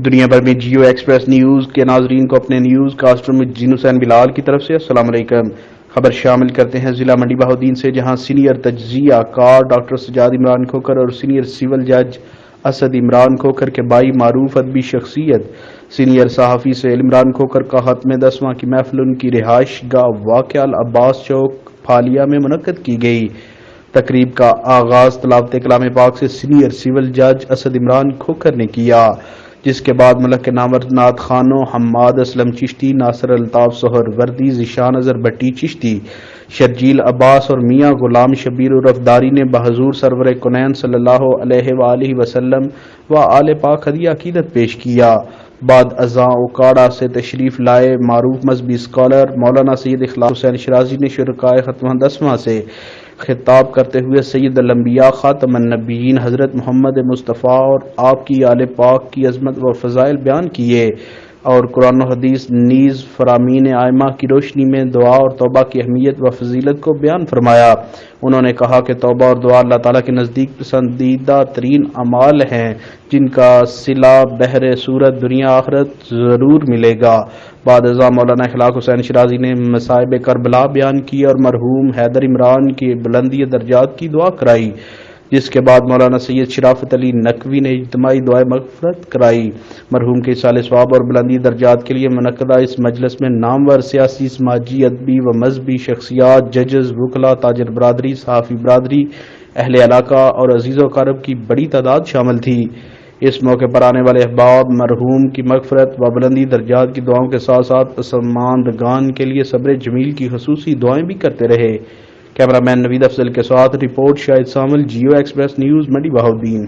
دنیا بھر میں جیو ایکسپریس نیوز کے ناظرین کو اپنے نیوز کاسٹر میں جین حسین بلال کی طرف سے السلام علیکم۔ خبر شامل کرتے ہیں ضلع منڈی بہاؤدین سے، جہاں سینئر تجزیہ کار ڈاکٹر سجاد عمران کھوکھر اور سینئر سول جج اسد عمران کھوکھر کے بھائی معروف ادبی شخصیت سینئر صحافی سہیل عمران کھوکھر کا ختم 10واں کی محفل ان کی رہائش گاہ واقع العباس چوک پھالیا میں منعقد کی گئی۔ تقریب کا آغاز تلاوت کلام پاک سے سینئر سول جج اسد عمران کھوکھر نے کیا، جس کے بعد ملک کے نامور نعت خوانوں حماد اسلم چشتی، ناصر الطاف سہر وردی، ذیشان اظہر بٹی چشتی، شرجیل عباس اور میاں غلام شبیر عرف داری نے بحضور سرور کونین صلی اللہ علیہ وآلہ وسلم و آل پاک ہدیہ عقیدت پیش کیا۔ بعد ازاں اوکاڑا سے تشریف لائے معروف مذہبی اسکالر مولانا سید اخلاص حسین شرازی نے شرکائے ختمہ 10واں سے خطاب کرتے ہوئے سید الانبیاء خاتم النبیین حضرت محمد مصطفیٰ اور آپ کی آل پاک کی عظمت و فضائل بیان کیے اور قرآن و حدیث نیز فرامین ائمہ کی روشنی میں دعا اور توبہ کی اہمیت و فضیلت کو بیان فرمایا۔ انہوں نے کہا کہ توبہ اور دعا اللہ تعالیٰ کے نزدیک پسندیدہ ترین اعمال ہیں، جن کا صلہ بہر صورت دنیا آخرت ضرور ملے گا۔ بعد ازاں مولانا اخلاص حسین شرازی نے مصائب کربلا بیان کی اور مرحوم حیدر عمران کی بلندی درجات کی دعا کرائی، جس کے بعد مولانا سید شرافت علی نقوی نے اجتماعی دعائے مغفرت کرائی۔ مرحوم کے ایصال ثواب اور بلندی درجات کے لیے منعقدہ اس مجلس میں نامور سیاسی، سماجی، ادبی و مذہبی شخصیات، ججز، وکلاء، تاجر برادری، صحافی برادری، اہل علاقہ اور عزیز و اقارب کی بڑی تعداد شامل تھی۔ اس موقع پر آنے والے احباب مرحوم کی مغفرت و بلندی درجات کی دعاؤں کے ساتھ ساتھ پسماندگان کے لیے صبر جمیل کی خصوصی دعائیں بھی کرتے رہے۔ کیمرہ مین نوید افضل کے ساتھ رپورٹ شاہد سامل، جیو ایکسپریس نیوز، منڈی بہاؤدین۔